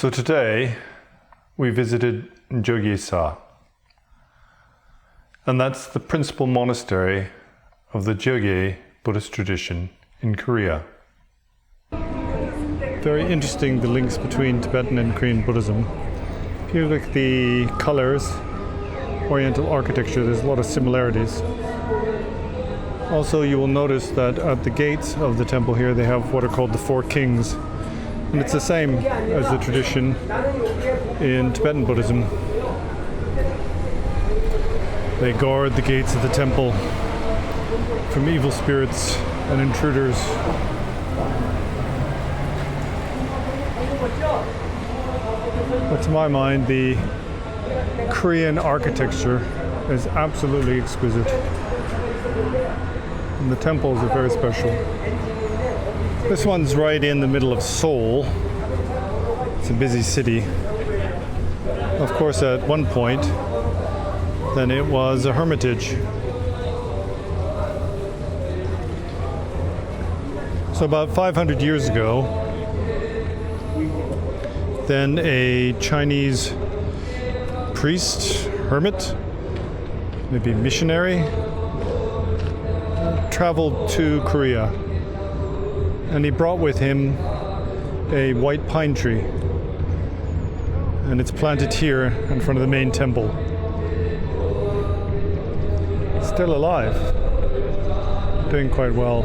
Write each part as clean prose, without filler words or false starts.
So today we visited Jogyesa, and that's the principal monastery of the Jogye Buddhist tradition in Korea. Very interesting, the links between Tibetan and Korean Buddhism. If you look at the colors, Oriental architecture, there's a lot of similarities. Also, you will notice that at the gates of the temple here, they have what are called the Four Kings. And it's the same as the tradition in Tibetan Buddhism. They guard the gates of the temple from evil spirits and intruders. But to my mind, the Korean architecture is absolutely exquisite. And the temples are very special. This one's right in the middle of Seoul. It's a busy city. Of course, at one point, then it was a hermitage. So about 500 years ago, then a Chinese priest, hermit, maybe missionary, traveled to Korea. And he brought with him a white pine tree. And it's planted here in front of the main temple. It's still alive, doing quite well.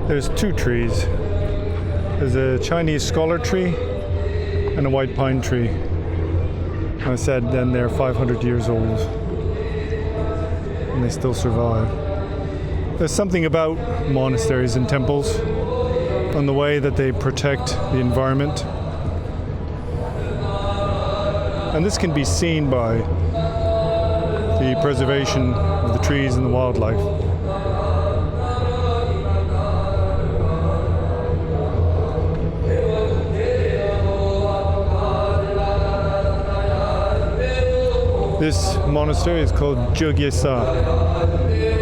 There's two trees. There's a Chinese scholar tree and a white pine tree. I said then they're 500 years old. And they still survive. There's something about monasteries and temples and the way that they protect the environment. And this can be seen by the preservation of the trees and the wildlife. This monastery is called Jogyesa.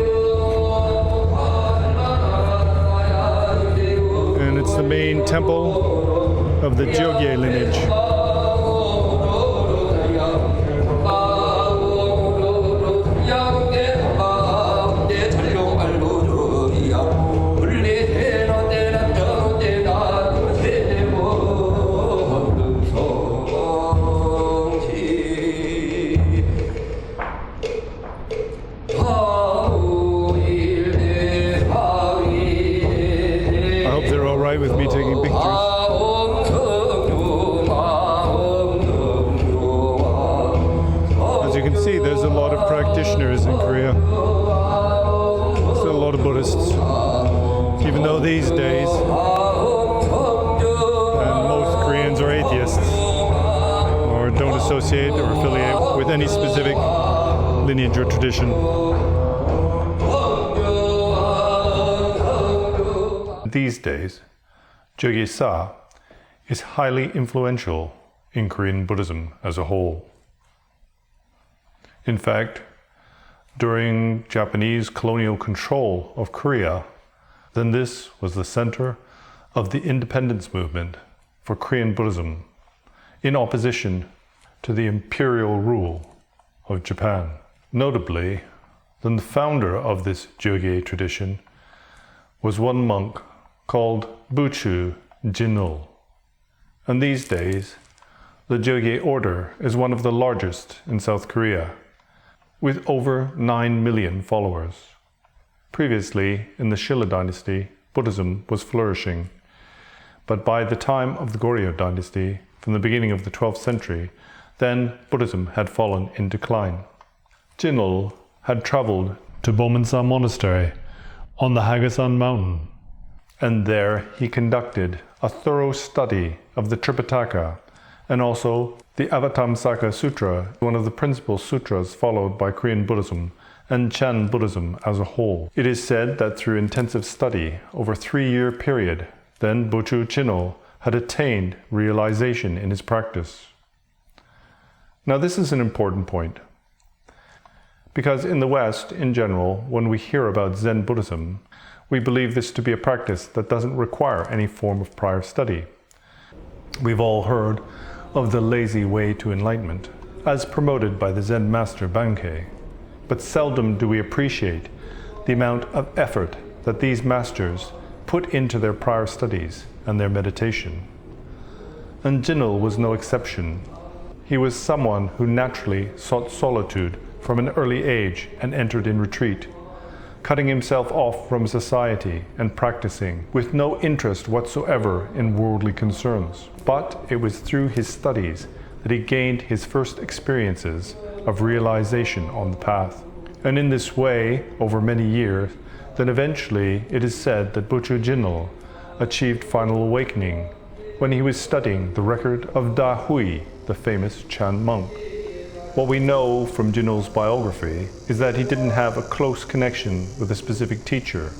It's the main temple of the Jogye lineage. With me taking pictures. As you can see, there's a lot of practitioners in Korea. Still a lot of Buddhists. Even though these days, and most Koreans are atheists, or don't associate or affiliate with any specific lineage or tradition. These days, Jogyesa is highly influential in Korean Buddhism as a whole. In fact, during Japanese colonial control of Korea, then this was the center of the independence movement for Korean Buddhism in opposition to the imperial rule of Japan. Notably, then the founder of this Jogye tradition was one monk called Boo Choo Jinul. And these days, the Jogye order is one of the largest in South Korea, with over 9 million followers. Previously, in the Shilla dynasty, Buddhism was flourishing. But by the time of the Goryeo dynasty, from the beginning of the 12th century, then Buddhism had fallen in decline. Jinul had traveled to Bomonsan Monastery on the Hagasan mountain. And there he conducted a thorough study of the Tripitaka and also the Avatamsaka Sutra, one of the principal sutras followed by Korean Buddhism and Chan Buddhism as a whole. It is said that through intensive study over a 3-year period, then Boo Choo Jinul had attained realization in his practice. Now this is an important point, because in the West, in general, when we hear about Zen Buddhism, we believe this to be a practice that doesn't require any form of prior study. We've all heard of the lazy way to enlightenment, as promoted by the Zen Master Bankei, but seldom do we appreciate the amount of effort that these masters put into their prior studies and their meditation. And Jinul was no exception. He was someone who naturally sought solitude from an early age and entered in retreat, cutting himself off from society and practicing with no interest whatsoever in worldly concerns. But it was through his studies that he gained his first experiences of realization on the path. And in this way, over many years, then eventually it is said that Boo Choo Jinul achieved final awakening when he was studying the record of Da Hui, the famous Chan monk. What we know from Jinul's biography is that he didn't have a close connection with a specific teacher.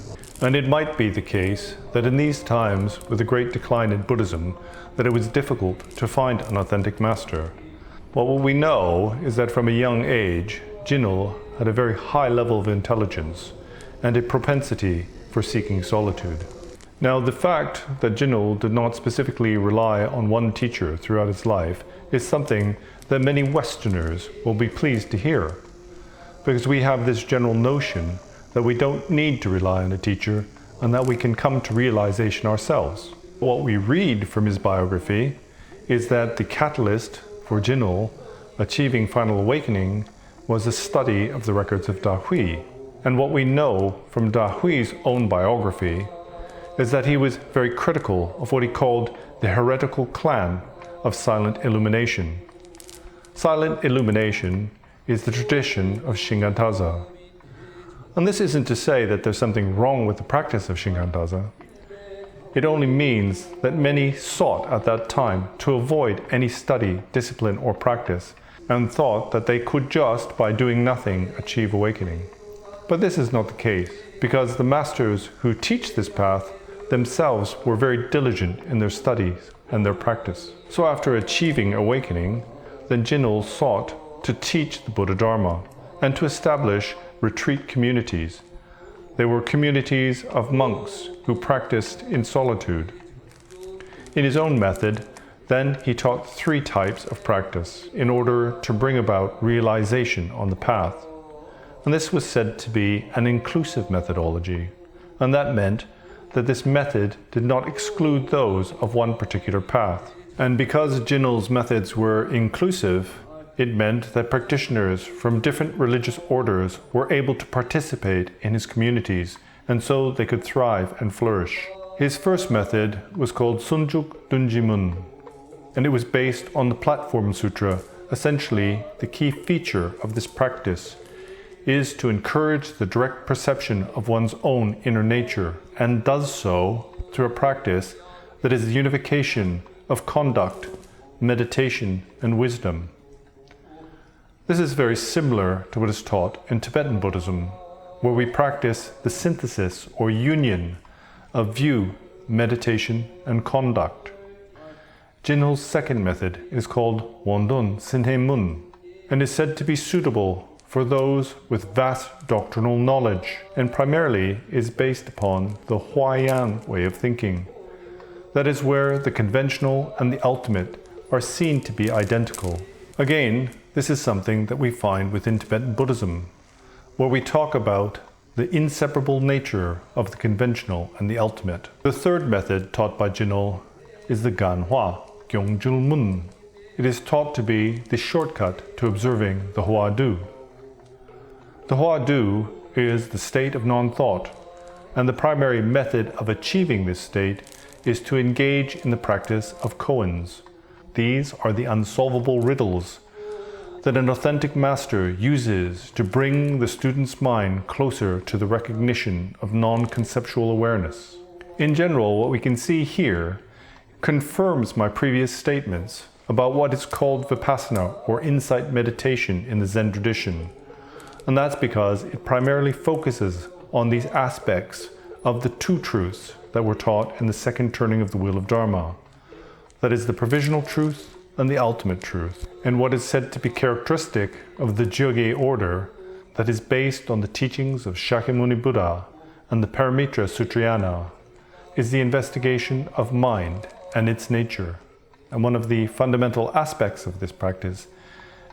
And it might be the case that in these times, with a great decline in Buddhism, that it was difficult to find an authentic master. But what we know is that from a young age, Jinul had a very high level of intelligence and a propensity for seeking solitude. Now, the fact that Jinul did not specifically rely on one teacher throughout his life is something that many Westerners will be pleased to hear, because we have this general notion that we don't need to rely on a teacher and that we can come to realization ourselves. What we read from his biography is that the catalyst for Jinul achieving final awakening was a study of the records of Da Hui. And what we know from Da Hui's own biography is that he was very critical of what he called the heretical clan of silent illumination. Silent illumination is the tradition of Shingantaza. And this isn't to say that there's something wrong with the practice of Shingantaza. It only means that many sought at that time to avoid any study, discipline, or practice, and thought that they could just, by doing nothing, achieve awakening. But this is not the case, because the masters who teach this path themselves were very diligent in their studies and their practice. So after achieving awakening, then Jinul sought to teach the Buddha Dharma and to establish retreat communities. They were communities of monks who practiced in solitude. In his own method, then he taught 3 types of practice in order to bring about realization on the path. And this was said to be an inclusive methodology. And that meant that this method did not exclude those of one particular path. And because Jinul's methods were inclusive, it meant that practitioners from different religious orders were able to participate in his communities, and so they could thrive and flourish. His first method was called Sunjuk Dunjimun, and it was based on the Platform Sutra. Essentially, the key feature of this practice is to encourage the direct perception of one's own inner nature, and does so through a practice that is the unification of conduct, meditation, and wisdom. This is very similar to what is taught in Tibetan Buddhism, where we practice the synthesis or union of view, meditation, and conduct. Jinul's second method is called Wondun Sinhemun, and is said to be suitable for those with vast doctrinal knowledge, and primarily is based upon the Huayan way of thinking. That is where the conventional and the ultimate are seen to be identical. Again, this is something that we find within Tibetan Buddhism, where we talk about the inseparable nature of the conventional and the ultimate. The third method taught by Jinul is the Ganhwa, Gyongjul Mun. It is taught to be the shortcut to observing the Hua Du. The Hua Du is the state of non-thought, and the primary method of achieving this state is to engage in the practice of koans. These are the unsolvable riddles that an authentic master uses to bring the student's mind closer to the recognition of non-conceptual awareness. In general, what we can see here confirms my previous statements about what is called Vipassana or insight meditation in the Zen tradition. And that's because it primarily focuses on these aspects of the 2 truths that were taught in the second turning of the wheel of Dharma. That is the provisional truth and the ultimate truth, and what is said to be characteristic of the Jogye order that is based on the teachings of Shakyamuni Buddha and the Paramitra Sutrayana is the investigation of mind and its nature. And one of the fundamental aspects of this practice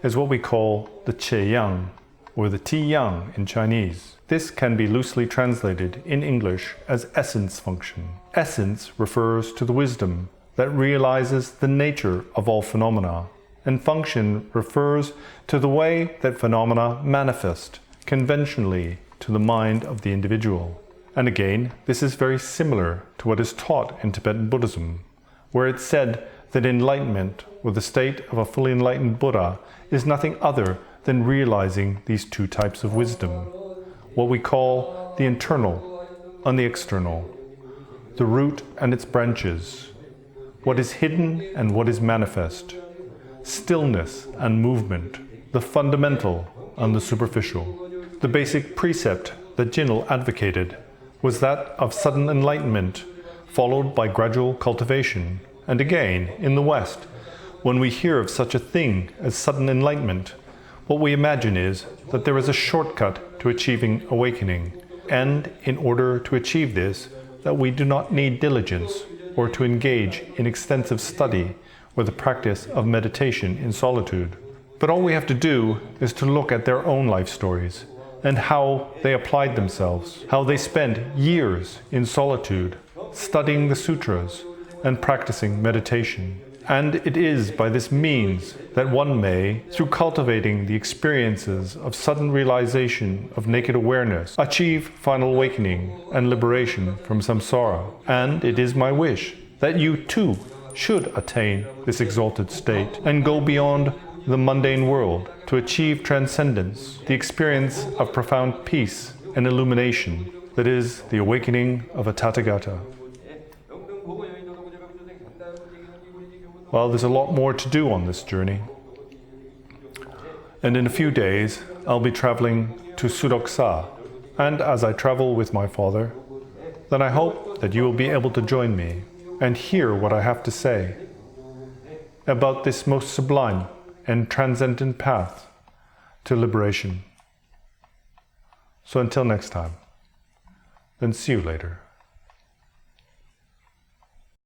is what we call the Qie Yang, or the Ti Yang in Chinese. This can be loosely translated in English as essence function. Essence refers to the wisdom that realizes the nature of all phenomena, and function refers to the way that phenomena manifest conventionally to the mind of the individual. And again, this is very similar to what is taught in Tibetan Buddhism, where it's said that enlightenment, or the state of a fully enlightened Buddha, is nothing other than realizing these two types of wisdom, what we call the internal and the external, the root and its branches, what is hidden and what is manifest, stillness and movement, the fundamental and the superficial. The basic precept that Jinul advocated was that of sudden enlightenment, followed by gradual cultivation. And again, in the West, when we hear of such a thing as sudden enlightenment, what we imagine is that there is a shortcut to achieving awakening, and in order to achieve this, that we do not need diligence or to engage in extensive study or the practice of meditation in solitude. But all we have to do is to look at their own life stories and how they applied themselves, how they spent years in solitude, studying the sutras and practicing meditation. And it is by this means that one may, through cultivating the experiences of sudden realization of naked awareness, achieve final awakening and liberation from samsara. And it is my wish that you too should attain this exalted state and go beyond the mundane world to achieve transcendence, the experience of profound peace and illumination, that is, the awakening of a Tathagata. Well, there's a lot more to do on this journey. And in a few days, I'll be traveling to Sudoksa. And as I travel with my father, then I hope that you will be able to join me and hear what I have to say about this most sublime and transcendent path to liberation. So until next time, then see you later.